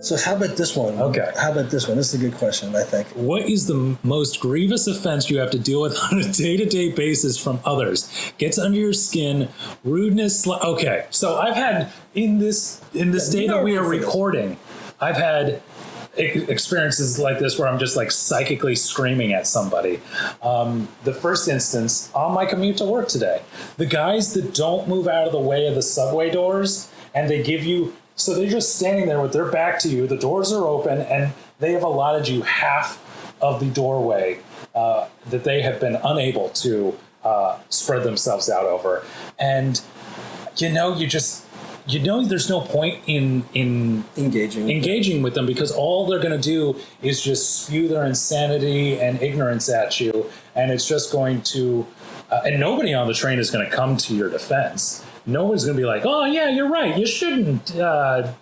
So how about this one? Okay. How about this one? This is a good question, I think. What is the most grievous offense you have to deal with on a day-to-day basis from others? Gets under your skin, rudeness. Okay, so I've had in this day that we are recording, I've had experiences like this where I'm just like psychically screaming at somebody. The first instance on my commute to work today, the guys that don't move out of the way of the subway doors, and they give you. So they're just standing there with their back to you. The doors are open, and they have allotted you half of the doorway that they have been unable to spread themselves out over. And, there's no point in engaging with them, because all they're going to do is just spew their insanity and ignorance at you. And it's just going to, and nobody on the train is going to come to your defense. No one's going to be like, oh, yeah, you're right. You shouldn't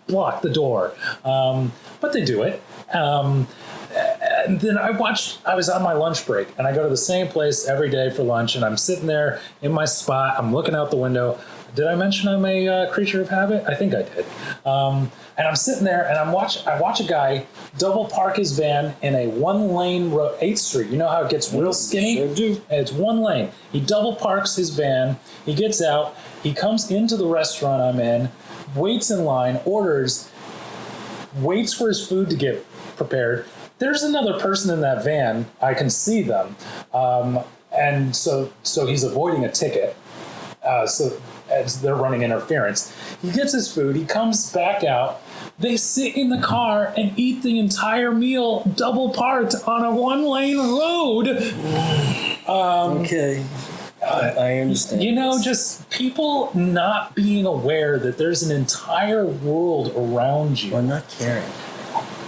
block the door. But they do it. And then I was on my lunch break, and I go to the same place every day for lunch, and I'm sitting there in my spot. I'm looking out the window. Did I mention I'm a creature of habit? I think I did. And I'm sitting there, and I watch a guy double park his van in a one-lane 8th Street. You know how it gets real skinny? Sure do. And it's one lane. He double parks his van. He gets out. He comes into the restaurant I'm in, waits in line, orders, waits for his food to get prepared. There's another person in that van. I can see them. And so he's avoiding a ticket. So as they're running interference. He gets his food. He comes back out. They sit in the car and eat the entire meal double parked on a one-lane road. Okay. I understand. Just people not being aware that there's an entire world around you. Or not caring.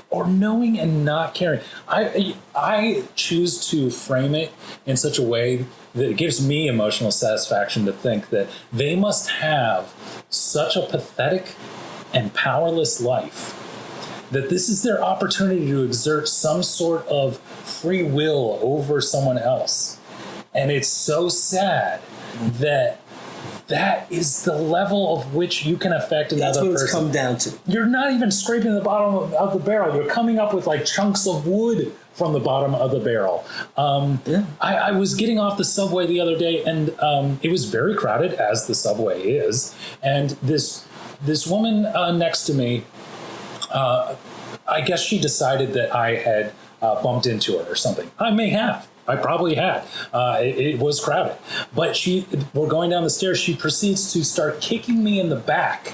Or knowing and not caring. I choose to frame it in such a way that it gives me emotional satisfaction to think that they must have such a pathetic and powerless life that this is their opportunity to exert some sort of free will over someone else. And it's so sad that is the level of which you can affect another person. That's what it's come down to. You're not even scraping the bottom of the barrel. You're coming up with like chunks of wood from the bottom of the barrel. I was getting off the subway the other day, and it was very crowded, as the subway is. And this woman next to me, I guess she decided that I had bumped into her or something. I may have. I probably had. It was crowded. But we're going down the stairs. She proceeds to start kicking me in the back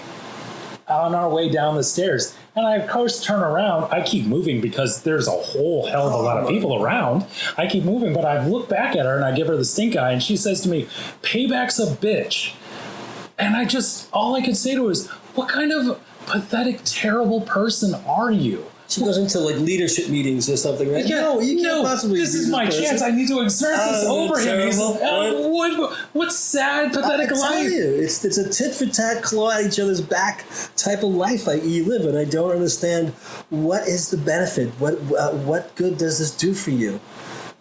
on our way down the stairs. And I, of course, turn around. I keep moving because there's a whole hell of a lot of people around. I keep moving, but I look back at her and I give her the stink eye. And she says to me, "Payback's a bitch." And all I could say to her is, what kind of pathetic, terrible person are you? She goes into like leadership meetings or something, right? Yeah, no, you can't possibly. This is my chance. I need to exert this over him. What sad, pathetic life? I tell you, it's a tit for tat, claw at each other's back type of life you live, and I don't understand what is the benefit. What good does this do for you?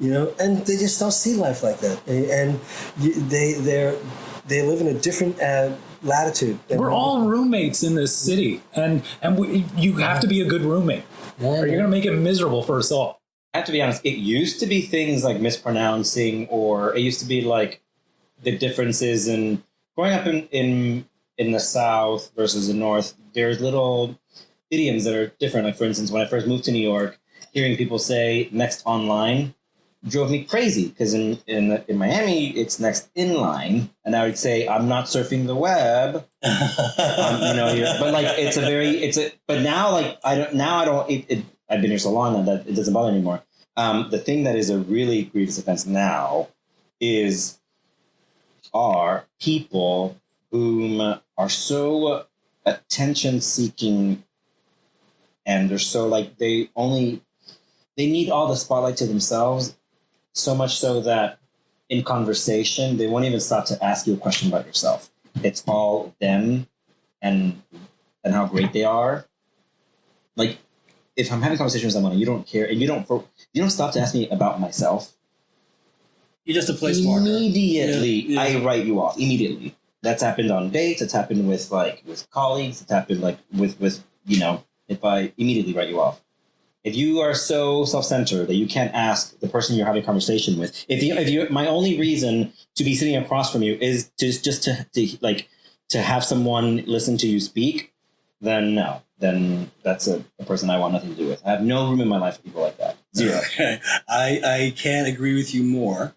And they just don't see life like that, and they live in a different latitude. We're all roommates in this city, and you have to be a good roommate, or you're going to make it miserable for us all. I have to be honest, it used to be things like mispronouncing, or it used to be like the differences in growing up in the South versus the North. There's little idioms that are different. Like, for instance, when I first moved to New York, hearing people say next online drove me crazy, because in Miami it's next in line, and I would say I'm not surfing the web. But like but now like I don't. I've been here so long now that it doesn't bother anymore. The thing that is a really grievous offense now are people whom are so attention seeking, and they're so like they need all the spotlight to themselves. So much so that in conversation, they won't even stop to ask you a question about yourself. It's all them and how great they are. Like, if I'm having a conversation with someone and you don't care, and you don't stop to ask me about myself, you're just a place marker. Immediately, I write you off. Immediately. That's happened on dates. It's happened with colleagues. It's happened like with if I immediately write you off. If you are so self-centered that you can't ask the person you're having a conversation with, if you my only reason to be sitting across from you is to have someone listen to you speak, then no. Then that's a person I want nothing to do with. I have no room in my life for people like that. Zero. Okay. I can't agree with you more.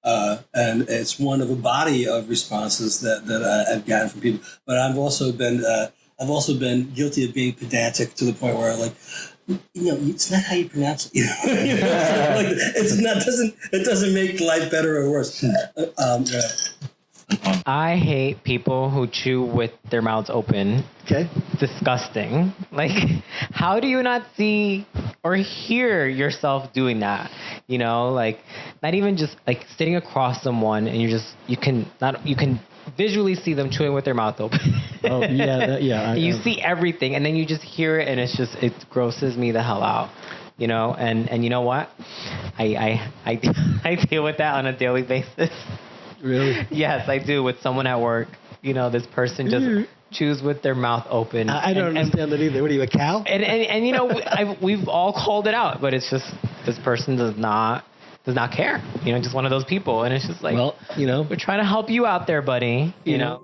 And it's one of a body of responses that I've gotten from people. But I've also been guilty of being pedantic to the point where like, it's not how you pronounce it. It doesn't make life better or worse. I hate people who chew with their mouths open. Okay. Disgusting. Like, how do you not see or hear yourself doing that? Like, not even just like sitting across someone and you can visually see them chewing with their mouth open. Oh yeah. You see everything, and then you just hear it, and it grosses me the hell out. And you know what? I deal with that on a daily basis. Really? Yes, I do. With someone at work, this person just chews with their mouth open. I don't understand that either. What are you, a cow? And we've all called it out, but it's just this person does not care. Just one of those people, and it's just like, well, we're trying to help you out there, buddy. You know.